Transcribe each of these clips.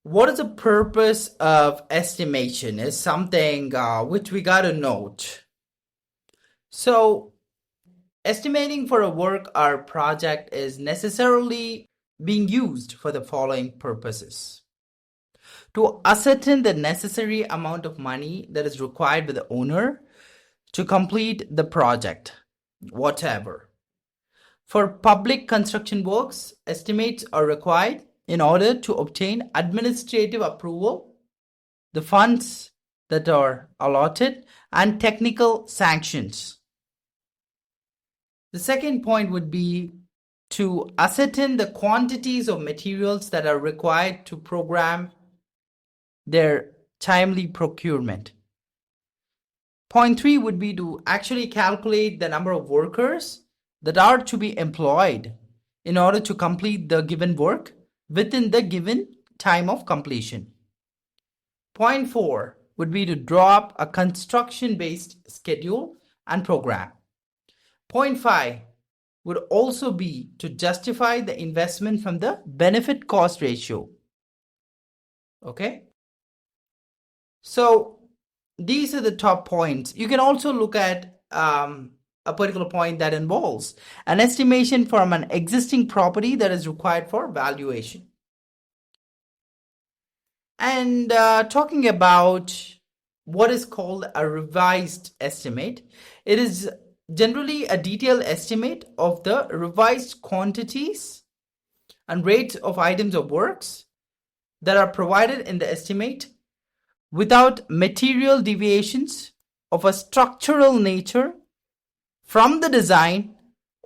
What is the purpose of estimation is something which we got to note. So, estimating for a work or project is necessarily being used for the following purposes. To ascertain the necessary amount of money that is required by the owner to complete the project, whatever. For public construction works, estimates are required in order to obtain administrative approval, the funds that are allotted, and technical sanctions. The second point would be to ascertain the quantities of materials that are required to program their timely procurement. Point 3 would be to actually calculate the number of workers that are to be employed in order to complete the given work within the given time of completion. Point 4 would be to draw up a construction-based schedule and program. Point 5 would also be to justify the investment from the benefit cost ratio. Okay? So these are the top points. You can also look at a particular point that involves an estimation from an existing property that is required for valuation. And talking about what is called a revised estimate, it is generally a detailed estimate of the revised quantities and rates of items or works that are provided in the estimate without material deviations of a structural nature from the design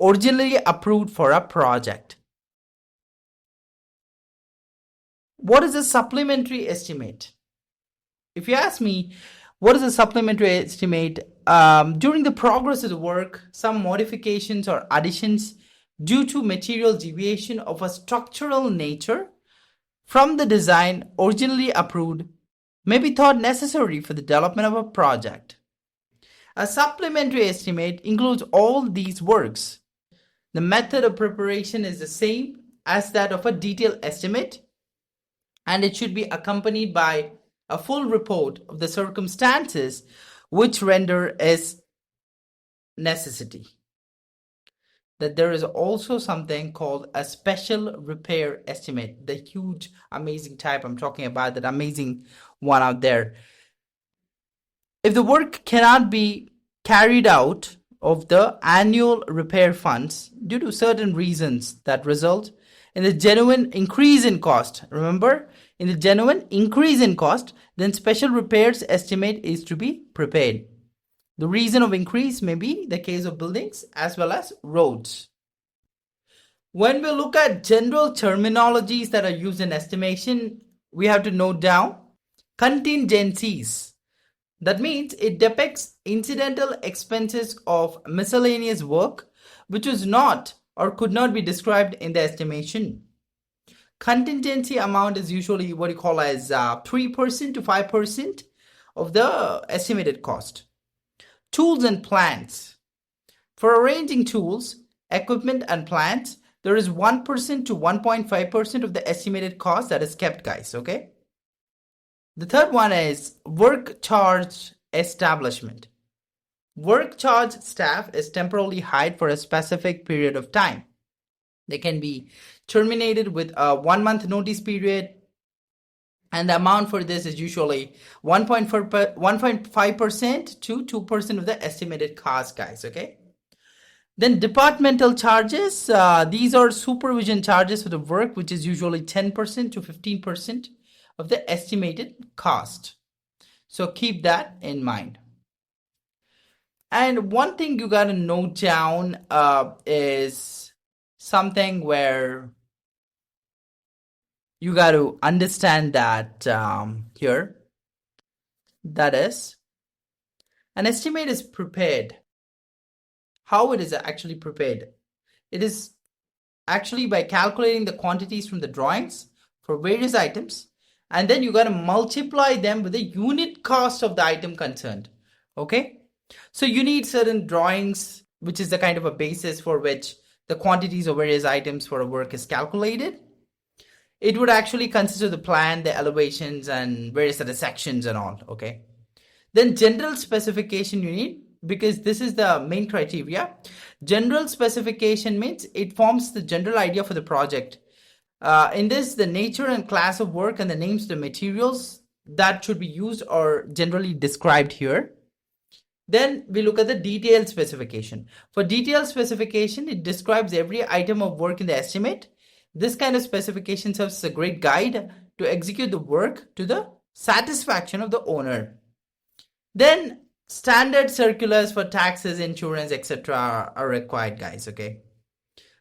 originally approved for a project. What is a supplementary estimate? If you ask me, what is a supplementary estimate? During the progress of the work, some modifications or additions due to material deviation of a structural nature from the design originally approved may be thought necessary for the development of a project. A supplementary estimate includes all these works. The method of preparation is the same as that of a detailed estimate, and it should be accompanied by a full report of the circumstances which render is necessity. That there is also something called a special repair estimate, the huge, amazing type I'm talking about, that amazing one out there. If the work cannot be carried out of the annual repair funds due to certain reasons that result in the genuine increase in cost, remember, in the genuine increase in cost, then special repairs estimate is to be prepared. The reason of increase may be the case of buildings as well as roads. When we look at general terminologies that are used in estimation, we have to note down contingencies. That means it depicts incidental expenses of miscellaneous work which was not or could not be described in the estimation. Contingency amount is usually what you call as 3% to 5% of the estimated cost. Tools and plants. For arranging tools, equipment and plants, there is 1% to 1.5% of the estimated cost that is kept, guys, okay? The third one is work charge establishment. Work charge staff is temporarily hired for a specific period of time. They can be terminated with a 1 month notice period, and the amount for this is usually 1.5% to 2% of the estimated cost, guys, okay? Then departmental charges, these are supervision charges for the work, which is usually 10% to 15% of the estimated cost. So keep that in mind. And one thing you got to note down is something where you got to understand that here, that is, an estimate is prepared. How it is actually prepared? It is actually by calculating the quantities from the drawings for various items, and then you got to multiply them with the unit cost of the item concerned. Okay? So you need certain drawings, which is the kind of a basis for which the quantities of various items for a work is calculated. it would actually consist of the plan, the elevations, and various other sections and all. Okay. Then general specification you need, because this is the main criteria. General specification means it forms the general idea for the project. In this, the nature and class of work and the names of the materials that should be used are generally described here. Then we look at the detailed specification. For detailed specification, it describes every item of work in the estimate. This kind of specification serves as a great guide to execute the work to the satisfaction of the owner. Then standard circulars for taxes, insurance, etc. are required, guys. Okay.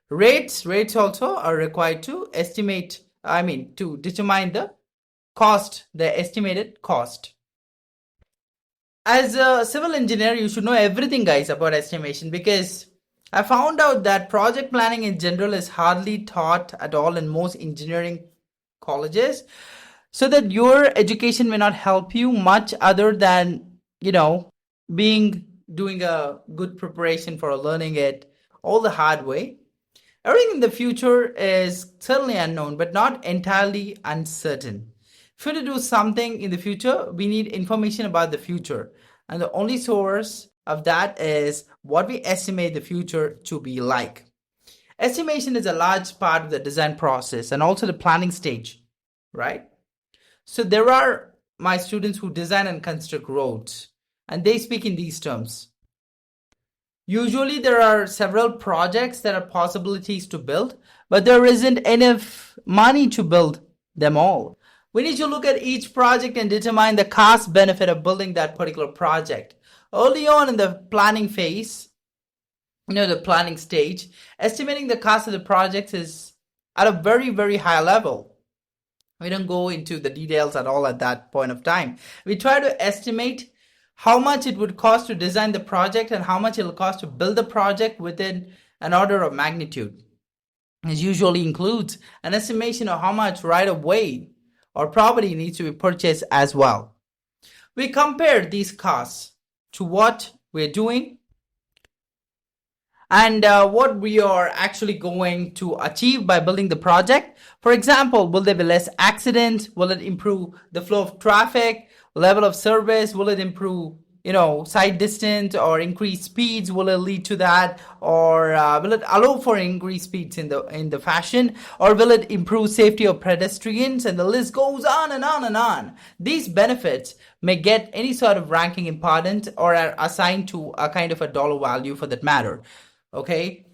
Rates also are required to estimate, to determine the cost, the estimated cost. As a civil engineer, you should know everything, guys, about estimation, because I found out that project planning in general is hardly taught at all in most engineering colleges, so that your education may not help you much other than, doing a good preparation for learning it all the hard way. Everything in the future is certainly unknown, but not entirely uncertain. If we do something in the future, we need information about the future. And the only source of that is what we estimate the future to be like. Estimation is a large part of the design process and also the planning stage, right? So there are my students who design and construct roads, and they speak in these terms. Usually there are several projects that are possibilities to build, but there isn't enough money to build them all. We need to look at each project and determine the cost benefit of building that particular project. Early on in the planning phase, the planning stage, estimating the cost of the projects is at a very, very high level. We don't go into the details at all at that point of time. We try to estimate how much it would cost to design the project and how much it will cost to build the project within an order of magnitude. It usually includes an estimation of how much right of way or property needs to be purchased as well. We compare these costs to what we're doing and what we are actually going to achieve by building the project. For example, will there be less accidents? Will it improve the flow of traffic, level of service? Will it improve, side distance or increase speeds? Will it lead to that? Or will it allow for increased speeds in the fashion? Or will it improve safety of pedestrians? And the list goes on and on and on. These benefits may get any sort of ranking important or are assigned to a kind of a dollar value for that matter. Okay.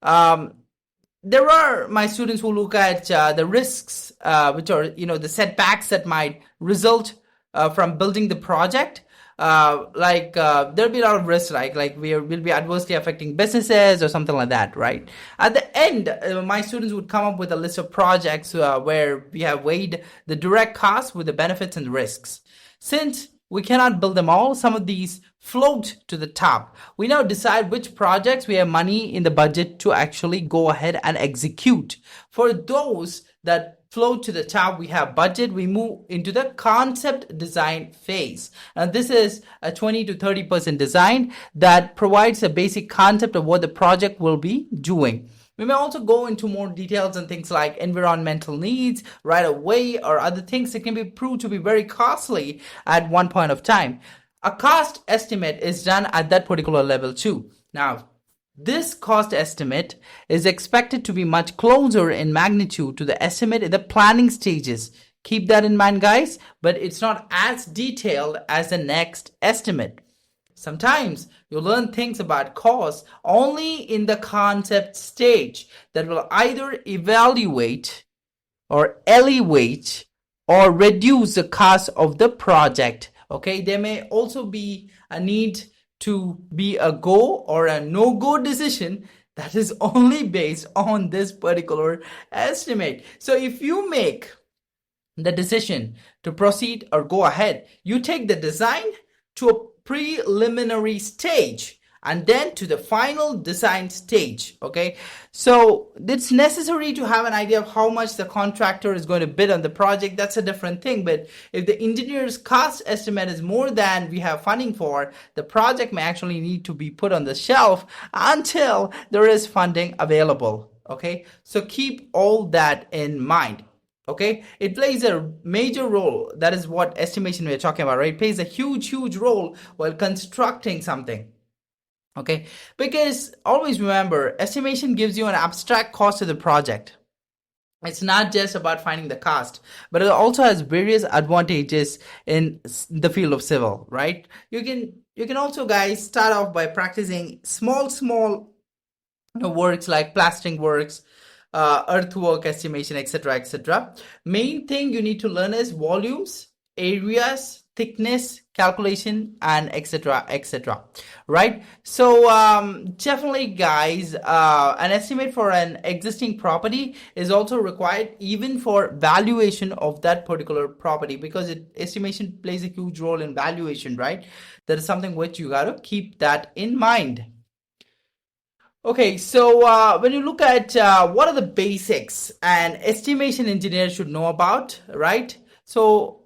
There are my students who look at the risks, which are, the setbacks that might result from building the project. There'll be a lot of risks, like we'll be adversely affecting businesses or something like that, right? At the end, my students would come up with a list of projects where we have weighed the direct costs with the benefits and the risks. Since we cannot build them all, some of these float to the top. We now decide which projects we have money in the budget to actually go ahead and execute. For those that float to the top, we have budget, we move into the concept design phase. And this is a 20 to 30% design that provides a basic concept of what the project will be doing. We may also go into more details on things like environmental needs, right of way, or other things that can be proved to be very costly at one point of time. A cost estimate is done at that particular level too. Now, this cost estimate is expected to be much closer in magnitude to the estimate in the planning stages. Keep that in mind, guys, but it's not as detailed as the next estimate. Sometimes you learn things about cost only in the concept stage that will either evaluate or elevate or reduce the cost of the project. Okay, there may also be a need to be a go or a no-go decision that is only based on this particular estimate. So if you make the decision to proceed or go ahead, you take the design to a preliminary stage and then to the final design stage. Okay, so it's necessary to have an idea of how much the contractor is going to bid on the project. That's a different thing. But if the engineer's cost estimate is more than we have funding for, the project may actually need to be put on the shelf until there is funding available. Okay, so keep all that in mind. Okay, it plays a major role. That is what estimation we're talking about, right? It plays a huge role while constructing something. Okay, because always remember, estimation gives you an abstract cost of the project. It's not just about finding the cost, but it also has various advantages in the field of civil, right? You can also, guys, start off by practicing small works like plastering works, earthwork estimation, etc. Main thing you need to learn is volumes, areas, thickness calculation, and etc. Right? So definitely, guys, an estimate for an existing property is also required even for valuation of that particular property, because estimation plays a huge role in valuation, right? That is something which you got to keep that in mind. Okay, so when you look at what are the basics an estimation engineer should know about, right? So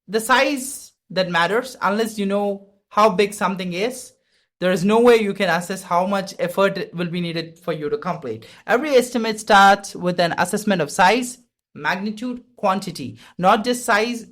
the size that matters, unless you know how big something is, there is no way you can assess how much effort will be needed for you to complete. Every estimate starts with an assessment of size, magnitude, quantity, not just size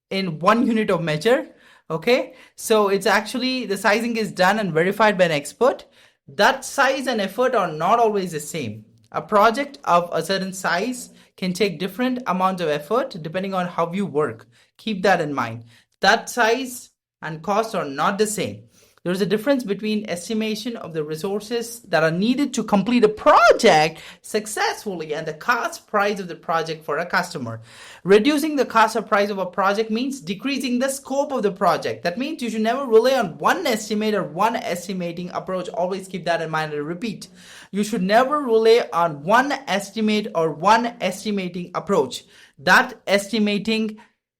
in one unit of measure. Okay, so it's actually the sizing is done and verified by an expert. That size and effort are not always the same. A project of a certain size can take different amounts of effort depending on how you work. Keep that in mind. That size and cost are not the same. There is a difference between estimation of the resources that are needed to complete a project successfully and the cost price of the project for a customer. Reducing the cost or price of a project means decreasing the scope of the project. That means you should never rely on one estimate or one estimating approach. Always keep that in mind and repeat. You should never rely on one estimate or one estimating approach. That estimating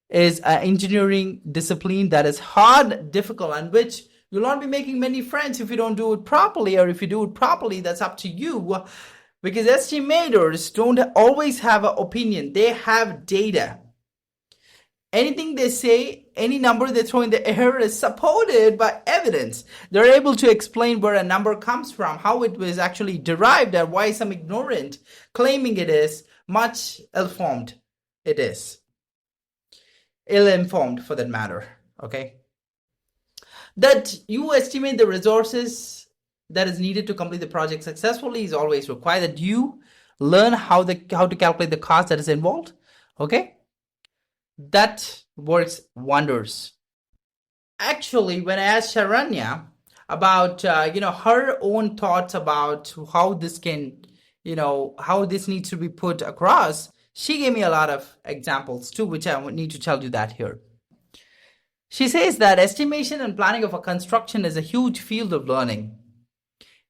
is an engineering discipline that is hard, difficult, and which you'll not be making many friends if you don't do it properly, or if you do it properly, that's up to you. Because estimators don't always have an opinion, they have data. Anything they say, any number they throw in the air is supported by evidence. They're able to explain where a number comes from, how it was actually derived, and why some ignorant claiming it is much ill-informed. It is ill-informed for that matter. Okay. That you estimate the resources that is needed to complete the project successfully is always required. That you learn how to calculate the cost that is involved. Okay, that works wonders. Actually, when I asked Sharanya about her own thoughts about how this can, how this needs to be put across, she gave me a lot of examples too, which I need to tell you that here. She says that estimation and planning of a construction is a huge field of learning.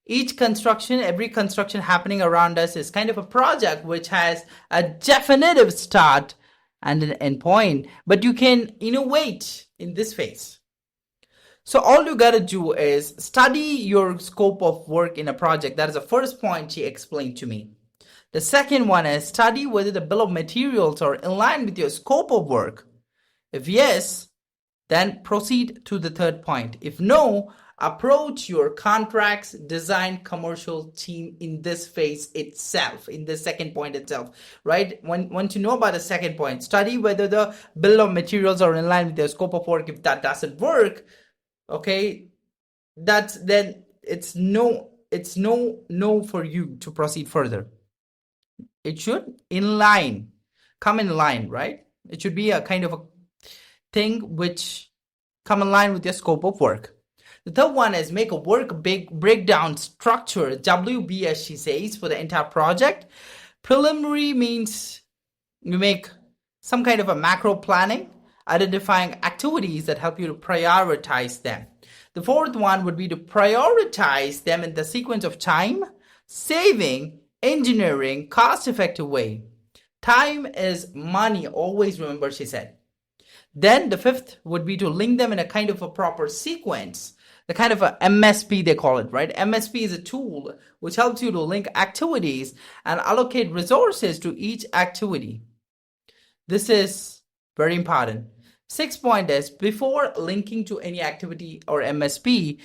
Every construction happening around us is kind of a project which has a definitive start and an end point, but you can innovate in this phase. So all you gotta do is study your scope of work in a project. That is the first point she explained to me. The second one is study whether the bill of materials are in line with your scope of work. If yes, then proceed to the third point. If no, approach your contracts, design, commercial team in this phase itself, in the second point itself, right? Once you know about the second point, study whether the bill of materials are in line with their scope of work. If that doesn't work, okay, then it's no for you to proceed further. It should come in line, right? It should be a kind of a thing which come in line with your scope of work. The third one is make a work big breakdown structure, WB as she says, for the entire project. Preliminary means you make some kind of a macro planning, identifying activities that help you to prioritize them. The fourth one would be to prioritize them in the sequence of time, saving, engineering, cost-effective way. Time is money, always remember, she said. Then the fifth would be to link them in a kind of a proper sequence, the kind of a MSP they call it, right? MSP is a tool which helps you to link activities and allocate resources to each activity. This is very important. Sixth point is before linking to any activity or MSP,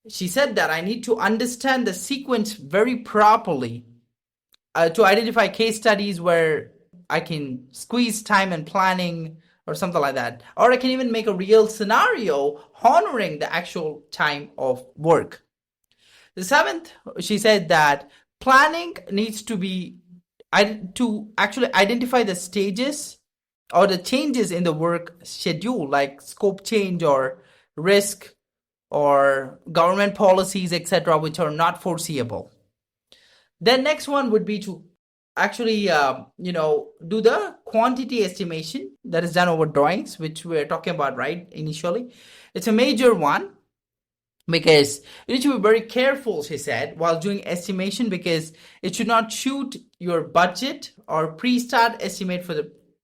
she said that I need to understand the sequence very properly to identify case studies where I can squeeze time and planning or something like that. Or I can even make a real scenario honoring the actual time of work. The seventh, she said that planning needs to be to actually identify the stages or the changes in the work schedule, like scope change or risk or government policies, etc., which are not foreseeable. Then next one would be to actually, do the quantity estimation that is done over drawings, which we're talking about, right, initially. It's a major one because you need to be very careful, she said, while doing estimation, because it should not shoot your budget or pre-start estimate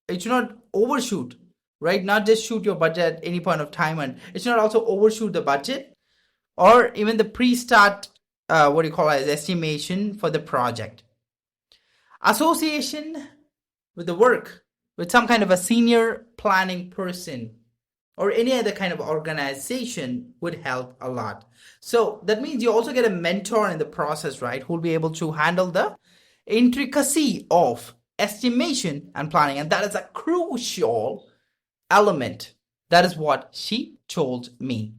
it should not overshoot, right? Not just shoot your budget at any point of time, and it should not also overshoot the budget or even the pre-start, estimation for the project. Association with the work with some kind of a senior planning person or any other kind of organization would help a lot. So that means you also get a mentor in the process, right? Who'll be able to handle the intricacy of estimation and planning. And that is a crucial element. That is what she told me.